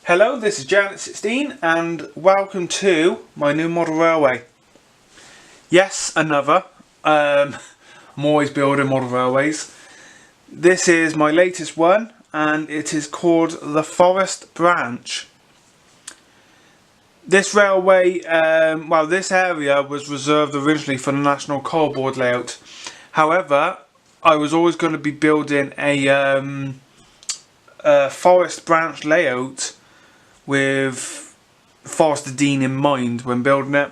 Hello, this is Janet16 and welcome to my new model railway. Yes, another. I'm always building model railways. This is my latest one and it is called the Forest Branch. This railway, this area was reserved originally for the National Coal Board layout. However, I was always going to be building a Forest Branch layout with Forest of Dean in mind when building it,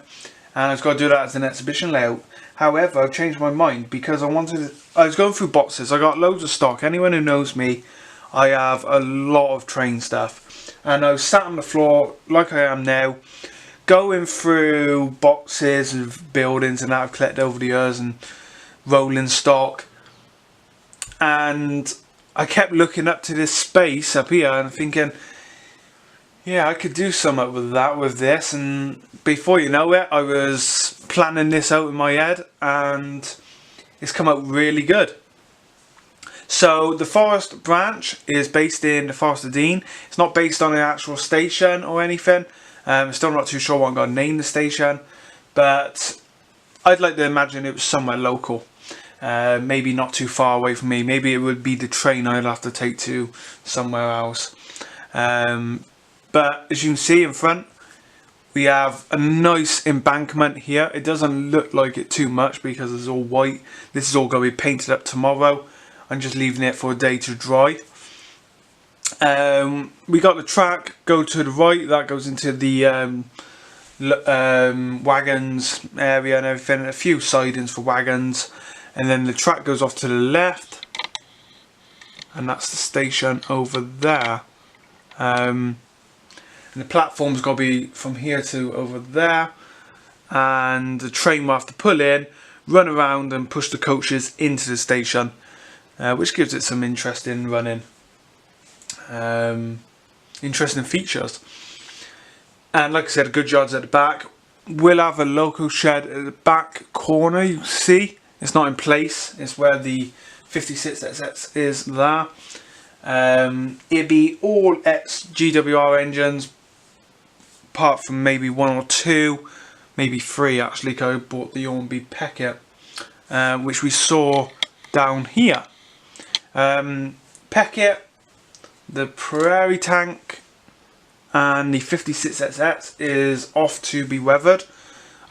and I was going to do that as an exhibition layout. However, I've changed my mind because I was going through boxes. I got loads of stock. Anyone who knows me, I have a lot of train stuff, and I was sat on the floor like I am now, going through boxes of buildings and that I've collected over the years and rolling stock, and I kept looking up to this space up here and thinking, yeah, I could do something with this, and before you know it, I was planning this out in my head, and it's come out really good. So the Forest Branch is based in the Forest of Dean. It's not based on an actual station or anything. I'm still not too sure what I'm going to name the station, but I'd like to imagine it was somewhere local. Maybe not too far away from me. Maybe it would be the train I'd have to take to somewhere else. But as you can see in front, we have a nice embankment here. It doesn't look like it too much because it's all white. This is all going to be painted up tomorrow. I'm just leaving it for a day to dry. We got the track go to the right. That goes into the wagons area and everything. A few sidings for wagons. And then the track goes off to the left. And that's the station over there. And the platform's got to be from here to over there, and the train will have to pull in, run around and push the coaches into the station, which gives it some interesting running, interesting features. And like I said, a good yard's at the back. We'll have a local shed at the back corner. You see, it's not in place. It's where the 56XX is there. It'd be all ex-GWR engines, apart from maybe one or two, maybe three actually, because I bought the Ormby Peckett, which we saw down here. Peckett, the Prairie Tank and the 56XX is off to be weathered,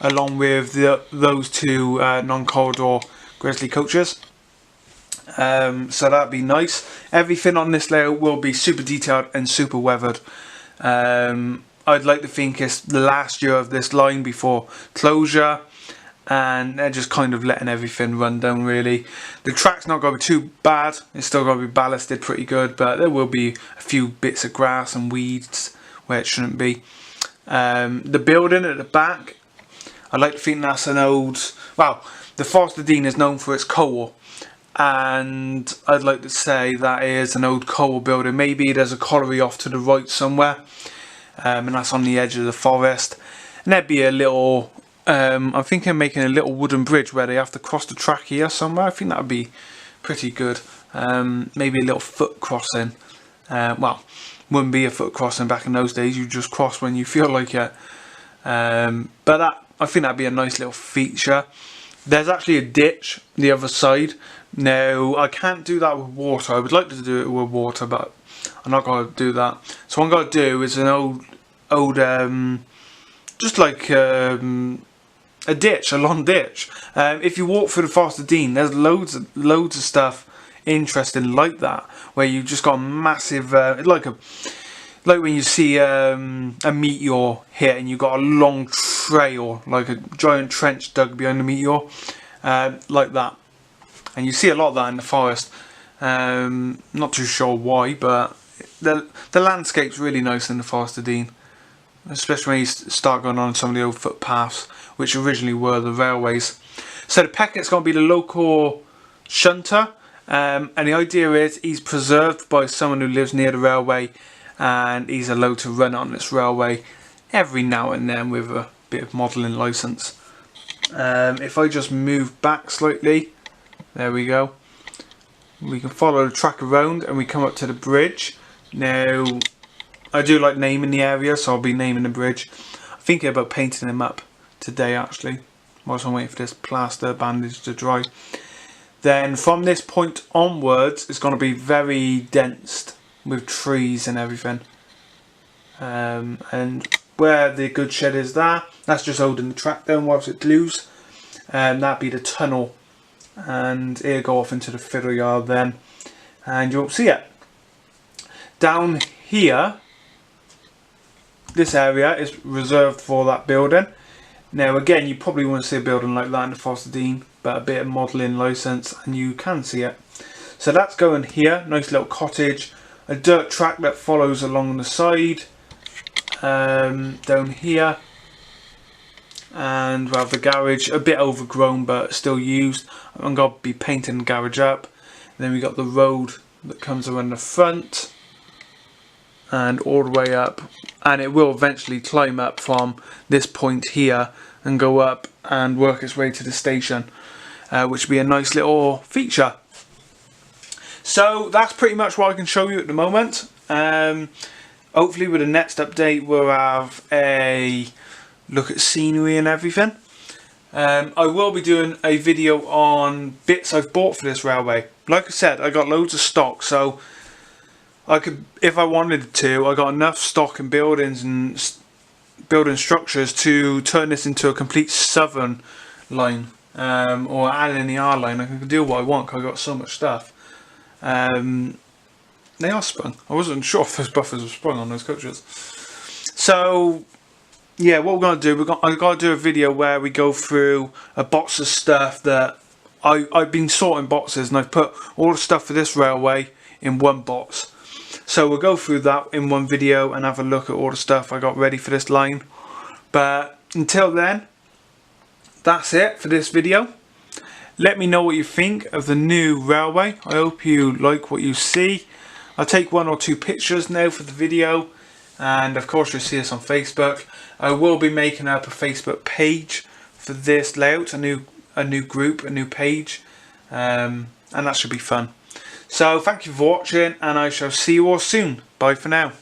along with those two non-corridor Grizzly coaches. So that'd be nice. Everything on this layout will be super detailed and super weathered. I'd like to think it's the last year of this line before closure, and they're just kind of letting everything run down really. The track's not going to be too bad. It's still going to be ballasted pretty good, but there will be a few bits of grass and weeds where it shouldn't be. The building at the back, I like to think that's an old, well, the Forest of Dean is known for its coal, and I'd like to say that is an old coal building. Maybe there's a colliery off to the right somewhere, and that's on the edge of the forest, and there'd be a little, I'm thinking of making a little wooden bridge where they have to cross the track here somewhere. I think that would be pretty good. Maybe a little foot crossing. Well, wouldn't be a foot crossing back in those days, you just cross when you feel like it. But I think that'd be a nice little feature. There's actually a ditch the other side. Now, I can't do that with water. I would like to do it with water, but I'm not going to do that. So what I'm going to do is an old just like a ditch, a long ditch. If you walk through the Forest of Dean, there's loads of stuff interesting like that, where you've just got a massive, like when you see a meteor hit and you've got a long trail, like a giant trench dug behind the meteor, like that. And you see a lot of that in the forest. Not too sure why, but the landscape's really nice in the Forest of Dean, especially when you start going on some of the old footpaths, which originally were the railways. So the Peckett's going to be the local shunter, and the idea is he's preserved by someone who lives near the railway, and he's allowed to run on this railway every now and then with a bit of modelling licence. If I just move back slightly, there we go. We can follow the track around and we come up to the bridge. Now, I do like naming the area, so I'll be naming the bridge. I'm thinking about painting them up today actually, whilst I'm waiting for this plaster bandage to dry. Then from this point onwards, it's going to be very dense with trees and everything. And where the good shed is there, that's just holding the track down whilst it glues. That'd be the tunnel, and it'll go off into the fiddle yard then, and you won't see it. Down here, this area is reserved for that building. Now again, you probably want to see a building like that in the Forest of Dean, but a bit of modelling licence and you can see it. So that's going here, nice little cottage, a dirt track that follows along the side, down here, and we'll have the garage, a bit overgrown but still used. I'm going to be painting the garage up. And then we got the road that comes around the front and all the way up, and it will eventually climb up from this point here and go up and work its way to the station, which will be a nice little feature. So that's pretty much what I can show you at the moment. Hopefully with the next update we'll have a look at scenery and everything. I will be doing a video on bits I've bought for this railway. Like I said, I got loads of stock, so I could, if I wanted to, I got enough stock and buildings and building structures to turn this into a complete southern line, or an NER line. I can do what I want because I got so much stuff. They are sprung. I wasn't sure if those buffers were sprung on those coaches. So yeah, what we're going to do, I've got to do a video where we go through a box of stuff that I've been sorting boxes, and I've put all the stuff for this railway in one box. So we'll go through that in one video and have a look at all the stuff I got ready for this line. But until then, that's it for this video. Let me know what you think of the new railway. I hope you like what you see. I'll take 1 or 2 pictures now for the video, and of course you'll see us on Facebook. I will be making up a Facebook page for this layout, a new group, a new page, and that should be fun. So thank you for watching, and I shall see you all soon. Bye for now.